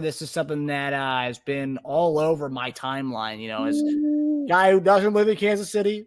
This is something that has been all over my timeline, as a guy who doesn't live in Kansas City.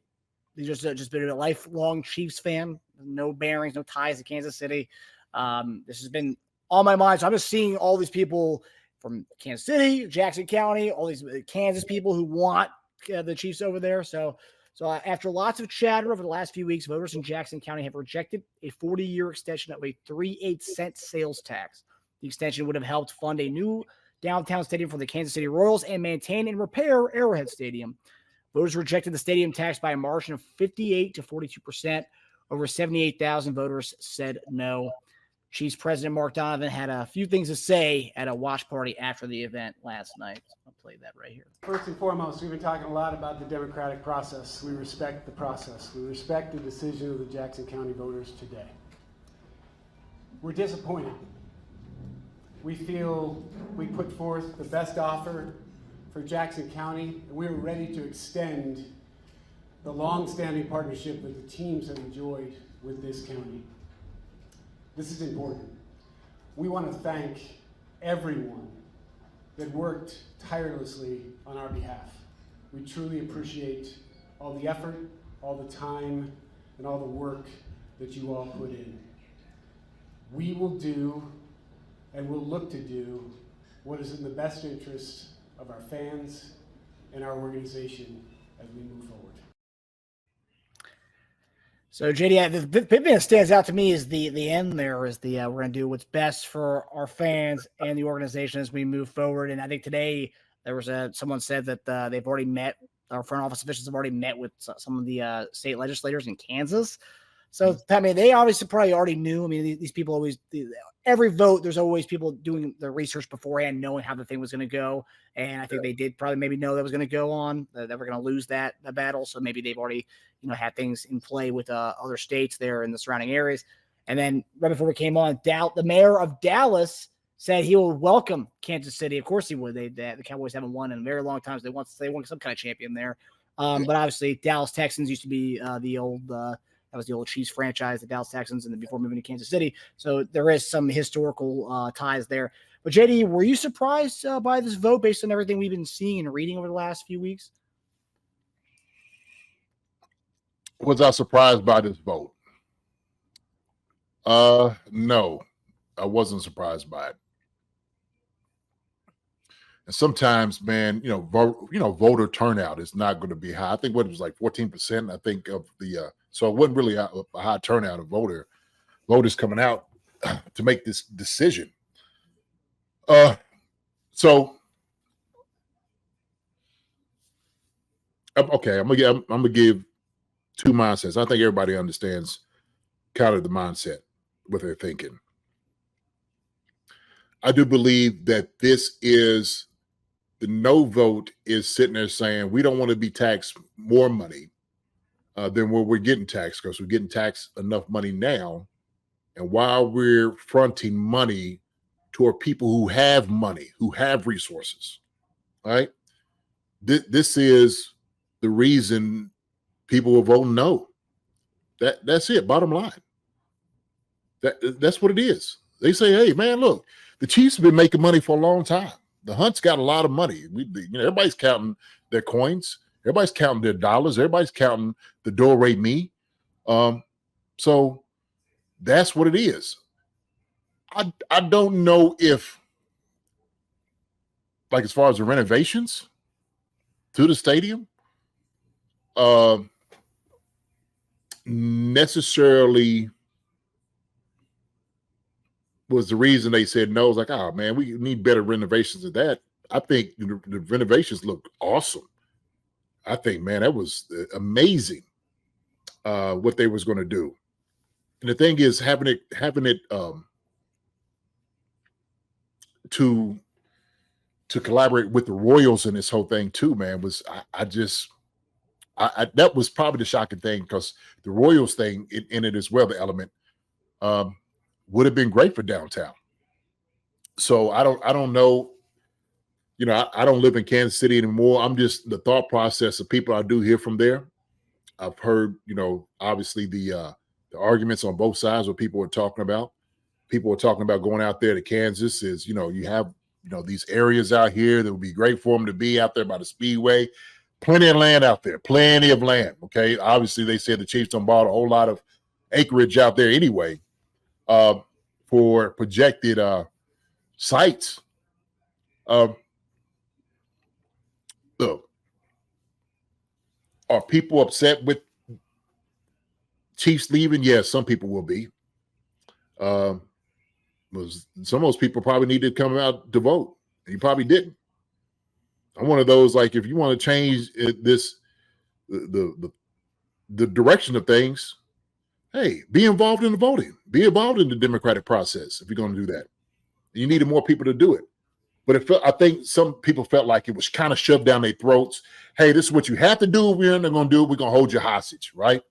He's just been a lifelong Chiefs fan, no bearings, no ties to Kansas City. This has been on my mind. So I'm just seeing all these people from Kansas City, Jackson County, all these Kansas people who want the Chiefs over there. So after lots of chatter over the last few weeks, voters in Jackson County have rejected a 40-year extension of a 3.8-cent sales tax. The extension would have helped fund a new downtown stadium for the Kansas City Royals and maintain and repair Arrowhead Stadium. Voters rejected the stadium tax by a margin of 58 to 42%. Over 78,000 voters said no. Chiefs President Mark Donovan had a few things to say at a watch party after the event last night. I'll play that right here. First and foremost, we've been talking a lot about the democratic process. We respect the process. We respect the decision of the Jackson County voters today. We're disappointed. We feel we put forth the best offer for Jackson County, and we were ready to extend the long-standing partnership that the teams have enjoyed with this county. This is important. We want to thank everyone that worked tirelessly on our behalf. We truly appreciate all the effort, all the time, and all the work that you all put in. We will do and we'll look to do what is in the best interest of our fans and our organization as we move forward. So, JD, the big thing that stands out to me is the end there is we're going to do what's best for our fans and the organization as we move forward. And I think today there was someone said that they've already met, our front office officials have already met with some of the state legislators in Kansas. So, I mean, they obviously probably already knew. I mean, these people always every vote, there's always people doing the research beforehand, knowing how the thing was going to go. And I think they did probably maybe know that was going to go on, that we're going to lose the battle. So maybe they've already, had things in play with other states there in the surrounding areas. And then right before we came on, the mayor of Dallas said he will welcome Kansas City. Of course he would. The Cowboys haven't won in a very long time. So they want some kind of champion there. But obviously Dallas Texans used to be the old that was the old Chiefs franchise, the Dallas Texans, and then before moving to Kansas City. So there is some historical ties there. But JD, were you surprised by this vote based on everything we've been seeing and reading over the last few weeks? Was I surprised by this vote? No, I wasn't surprised by it. And sometimes, man, voter turnout is not going to be high. I think what it was like 14%. I think of the so it wasn't really a high turnout of voters coming out to make this decision. So okay, I'm gonna give two mindsets. I think everybody understands kind of the mindset, what they're thinking. I do believe that this is the no vote is sitting there saying we don't want to be taxed more money than what we're getting taxed, because we're getting taxed enough money now. And while we're fronting money toward people who have money, who have resources, right? This is the reason people will vote no. That's it. Bottom line. That's what it is. They say, hey, man, look, the Chiefs have been making money for a long time. The Hunt's got a lot of money. Everybody's counting their coins. Everybody's counting their dollars. Everybody's counting the do-re mi. So that's what it is. I don't know if, like, as far as the renovations to the stadium, necessarily was the reason they said no. It's like, oh man, we need better renovations of that. I think the renovations look awesome. I think, man, that was amazing what they was going to do. And the thing is, having it to collaborate with the Royals in this whole thing too, man, was that was probably the shocking thing, because the Royals thing in it as well, the element would have been great for downtown. So I don't know. I don't live in Kansas City anymore. I'm just the thought process of people I do hear from there. I've heard, obviously the arguments on both sides, what people are talking about. People are talking about going out there to Kansas is, you have these areas out here that would be great for them to be out there by the Speedway. Plenty of land out there, plenty of land. Okay, obviously they said the Chiefs don't bought a whole lot of acreage out there anyway for projected sites. Look, are people upset with Chiefs leaving? Yes, some people will be. Some of those people probably need to come out to vote. And you probably didn't. I'm one of those, like, if you want to change the direction of things, hey, be involved in the voting. Be involved in the democratic process if you're going to do that. You needed more people to do it. But I think some people felt like it was kind of shoved down their throats. Hey, this is what you have to do. We're not going to do it. We're going to hold you hostage, right?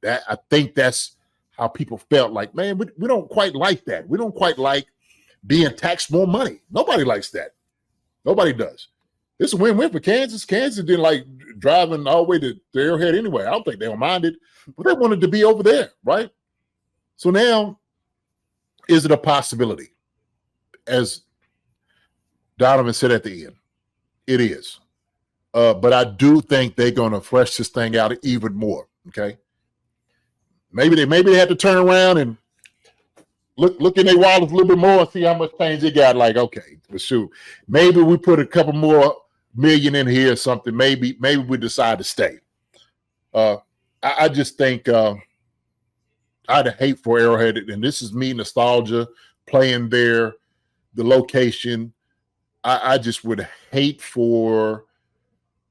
I think that's how people felt like, man, we don't quite like that. We don't quite like being taxed more money. Nobody likes that. Nobody does. It's a win-win for Kansas. Kansas didn't like driving all the way to Arrowhead anyway. I don't think they don't mind it, but they wanted to be over there, right? So now, is it a possibility? As Donovan said at the end, it is. But I do think they're going to flesh this thing out even more, okay? Maybe they have to turn around and look in their wallets a little bit more and see how much change they got. Like, okay, but shoot, maybe we put a couple more million in here or something. Maybe we decide to stay. I just think I'd hate for Arrowhead, and this is me nostalgia playing there, the location. I just would hate for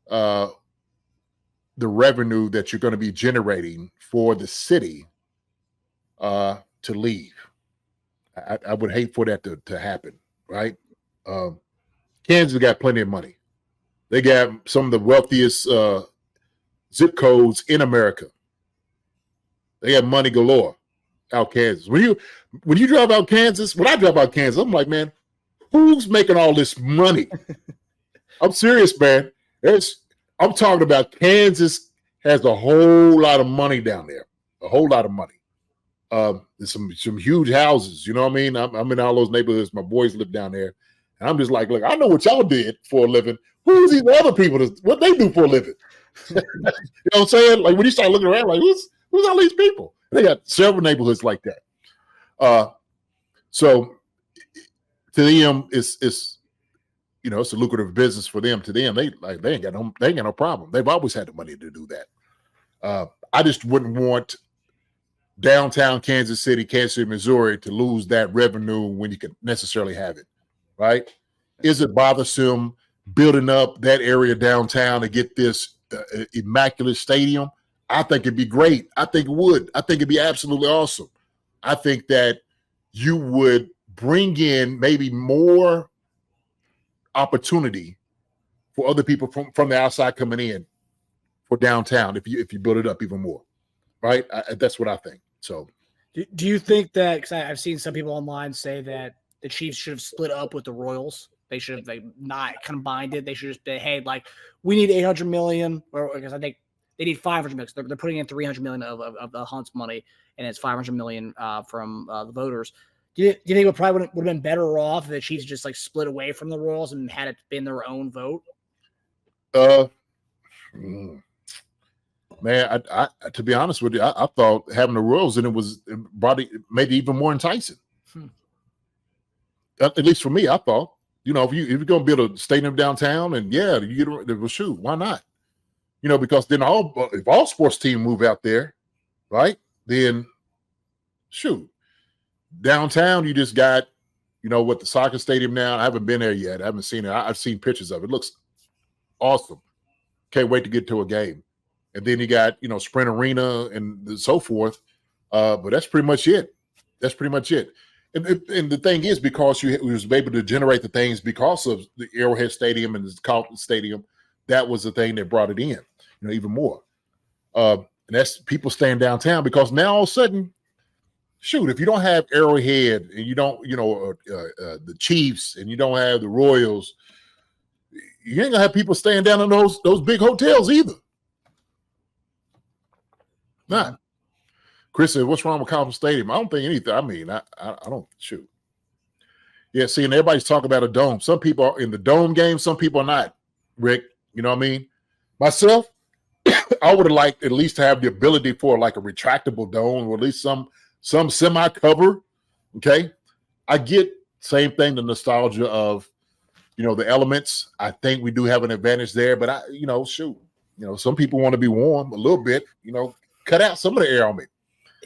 the revenue that you're going to be generating for the city to leave. I would hate for that to happen, right? Kansas got plenty of money. They got some of the wealthiest zip codes in America. They got money galore out Kansas. When you drive out Kansas, when I drive out Kansas, I'm like, man, who's making all this money? I'm serious, man. I'm talking about Kansas has a whole lot of money down there, a whole lot of money. There's some huge houses, you know what I mean? I'm in all those neighborhoods. My boys live down there. And I'm just like, look, I know what y'all did for a living. Who's these other people? What they do for a living? You know what I'm saying? Like when you start looking around, like who's all these people? They got several neighborhoods like that. So to them, it's it's a lucrative business for them. To them, they ain't got no problem. They've always had the money to do that. I just wouldn't want downtown Kansas City, Missouri to lose that revenue when you could necessarily have it, right? Is it bothersome building up that area downtown to get this immaculate stadium? I think it'd be great. I think it would. I think it'd be absolutely awesome. I think that you would bring in maybe more opportunity for other people from the outside coming in for downtown if you build it up even more, right? That's what I think. So, do you think that? Because I've seen some people online say that the Chiefs should have split up with the Royals. They should have not combined it. They should just be, hey, like we need $800 million, or because I think they need $500 million. They're putting in $300 million of the Hunt's money, and it's $500 million from the voters. Do you think it probably would have been better off if the Chiefs just like split away from the Royals and had it been their own vote? Man, I to be honest with you, I thought having the Royals in it made it even more enticing. At least for me, I thought, if you're going to build a stadium downtown, and yeah, you get a shoot, why not? Because then if all sports teams move out there, right? Then shoot, downtown you just got, what the soccer stadium now. I haven't been there yet. I haven't seen it. I've seen pictures of it. It looks awesome. Can't wait to get to a game. And then you got, Sprint Arena and so forth. But that's pretty much it. And the thing is, because you was able to generate the things because of the Arrowhead Stadium and the Carlton Stadium, that was the thing that brought it in, even more. And that's people staying downtown because now all of a sudden, shoot, if you don't have Arrowhead and you don't, the Chiefs and you don't have the Royals, you ain't gonna have people staying down in those big hotels either. Nah. Chris said, what's wrong with Carlton Stadium? I don't think anything. I mean, I don't shoot. Yeah, see, and everybody's talking about a dome. Some people are in the dome game, some people are not, Rick. You know what I mean? Myself, I would have liked at least to have the ability for like a retractable dome or at least some semi-cover. Okay. I get same thing, the nostalgia of, the elements. I think we do have an advantage there, but some people want to be warm a little bit, cut out some of the air on me.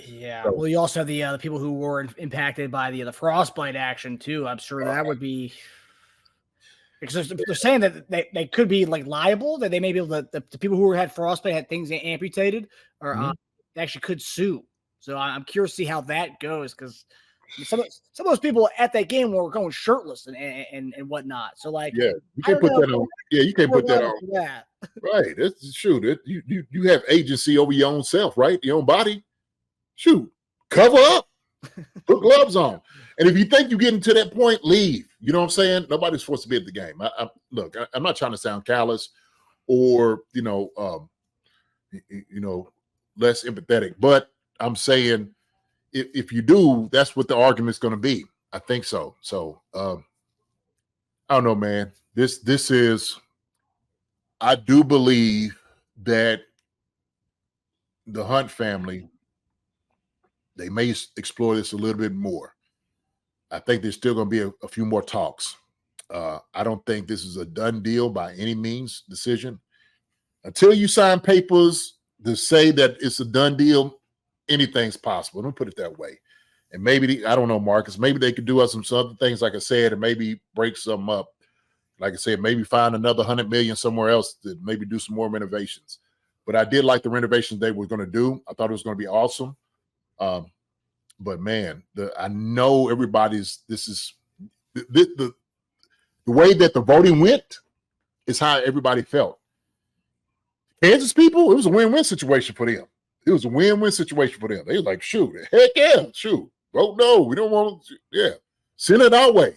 Yeah. Well, you also have the people who were impacted by the frostbite action too. I'm sure that would be, because they're saying that they could be like liable, that they may be able to, the people who had frostbite had things amputated or they actually could sue. So I'm curious to see how that goes, because some of those people at that game were going shirtless and whatnot. So like, yeah, you can't put that on. Yeah, you can't put that on. That. Right. That's shoot. You have agency over your own self, right? Your own body. Shoot, cover up, put gloves on. And if you think you're getting to that point, leave. You know what I'm saying? Nobody's supposed to be at the game. Look, I'm not trying to sound callous or, less empathetic, but I'm saying if you do, that's what the argument's going to be. I think so. So I don't know, man. This is, I do believe that the Hunt family, they may explore this a little bit more. I think there's still going to be a few more talks. I don't think this is a done deal by any means decision. Until you sign papers to say that it's a done deal, anything's possible. Let me put it that way. And maybe, I don't know, Marcus, maybe they could do us some other things, like I said, and maybe break some up. Like I said, maybe find another $100 million somewhere else to maybe do some more renovations. But I did like the renovations they were going to do. I thought it was going to be awesome. But man, I know the way that the voting went is how everybody felt. Kansas people, it was a win-win situation for them. It was a win-win situation for them. They were like, shoot, heck yeah, shoot. Vote no, we don't want to, yeah. Send it our way.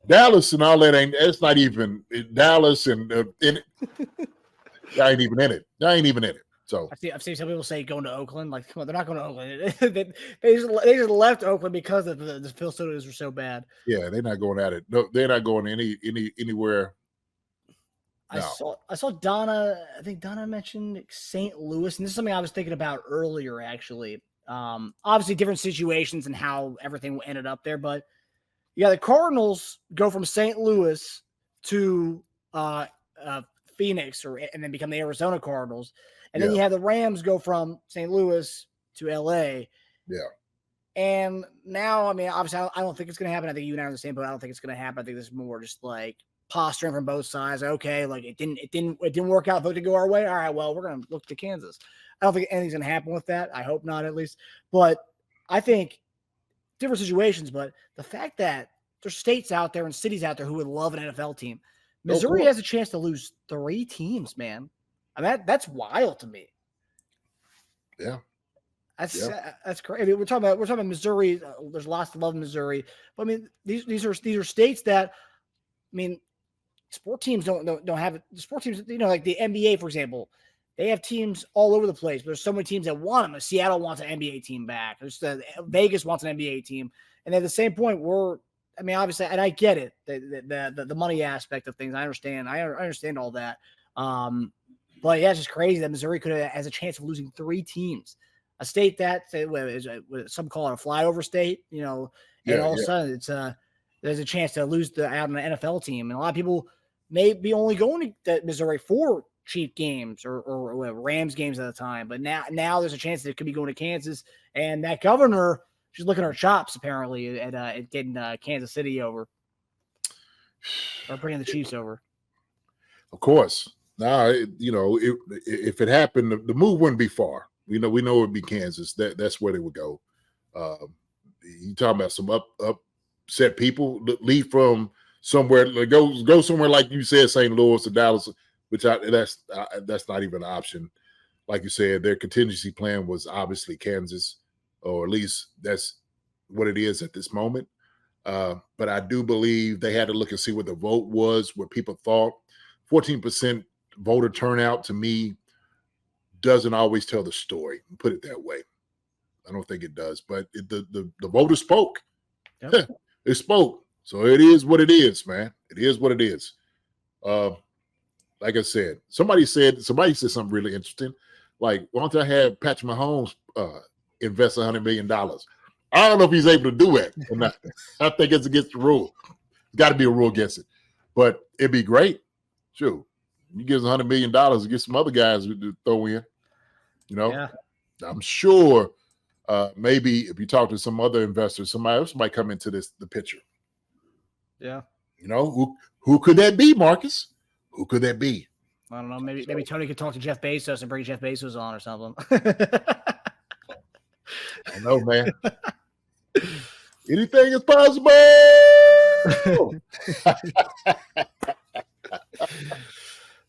Dallas and all that it's not even Dallas and I ain't even in it. I ain't even in it. So I've seen some people say going to Oakland. Like, come on, they're not going to Oakland. they just left Oakland because the facilities were so bad. Yeah, they're not going at it. No, they're not going anywhere. No. I saw Donna. I think Donna mentioned St. Louis, and this is something I was thinking about earlier. Actually, obviously different situations and how everything ended up there, but yeah, the Cardinals go from St. Louis to Phoenix, and then become the Arizona Cardinals. And then you have the Rams go from St. Louis to LA. Yeah. And now, I mean, obviously, I don't think it's going to happen. I think you and I are in the same boat. I don't think it's going to happen. I think this is more just like posturing from both sides. Okay, like it didn't work out. Vote to go our way. All right, well, we're going to look to Kansas. I don't think anything's going to happen with that. I hope not, at least. But I think different situations. But the fact that there's states out there and cities out there who would love an NFL team. Missouri has a chance to lose 3 teams, man. I mean, that's wild to me. Yeah, that's crazy. I mean, we're talking about Missouri. There's lots to love in Missouri, but I mean, these are states that, I mean, sport teams don't have it. Sport teams, like the NBA, for example, they have teams all over the place. But there's so many teams that want them. Seattle wants an NBA team back. Vegas wants an NBA team, and at the same point, I mean, obviously, and I get it, the money aspect of things. I understand. I understand all that. But yeah, it's just crazy that Missouri has a chance of losing 3 teams. A state that some call it a flyover state, and all of a sudden there's a chance to lose out on an NFL team. And a lot of people may be only going to Missouri for Chief games or Rams games at a time. But now there's a chance that it could be going to Kansas. And that governor, she's looking her chops apparently at getting Kansas City over or bringing the Chiefs over. Of course. Now, if it happened, the move wouldn't be far. We know it would be Kansas. That's where they would go. You talking about some upset people leave from somewhere, go somewhere like you said, St. Louis or Dallas, which that's not even an option. Like you said, their contingency plan was obviously Kansas, or at least that's what it is at this moment. But I do believe they had to look and see what the vote was, what people thought. 14% voter turnout to me doesn't always tell the story. Put it that way. I don't think it does, but the voters spoke. Yep. It spoke. So it is what it is, man. It is what it is. Like I said, somebody said something really interesting. Like, why don't I have Patrick Mahomes invest $100 million? I don't know if he's able to do it or not. I think it's against the rule. Got to be a rule against it. But it'd be great. Sure. You give us $100 million to get some other guys to throw in. You know, Yeah. I'm sure maybe if you talk to some other investors, somebody else might come into the picture. Yeah. You know, who could that be, Marcus? Who could that be? I don't know. Maybe Tony could talk to Jeff Bezos and bring Jeff Bezos on or something. I know, man. Anything is possible.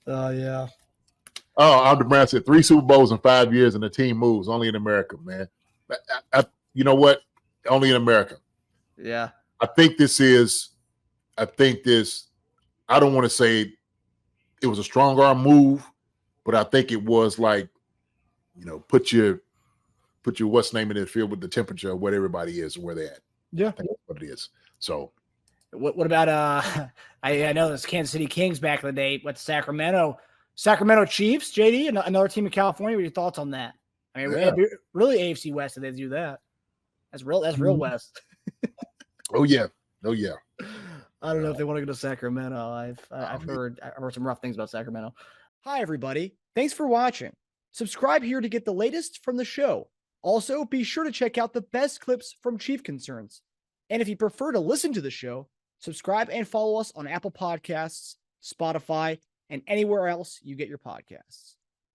Oh, yeah. Oh, Alder Brown said 3 Super Bowls in 5 years and the team moves. Only in America, man. You know what? Only in America. Yeah. I don't want to say it was a strong arm move, but I think it was like, you know, put your what's name in the field with the temperature of what everybody is and where they're at. Yeah. I think that's what it is. So what about I know this Kansas City Kings back in the day, but Sacramento Chiefs, JD, another team in California. What are your thoughts on that? I mean, really AFC West if they do that. That's real West. Oh yeah. I don't know if they want to go to Sacramento. I've heard some rough things about Sacramento. Hi everybody. Thanks for watching. Subscribe here to get the latest from the show. Also, be sure to check out the best clips from Chief Concerns. And if you prefer to listen to the show, subscribe and follow us on Apple Podcasts, Spotify, and anywhere else you get your podcasts.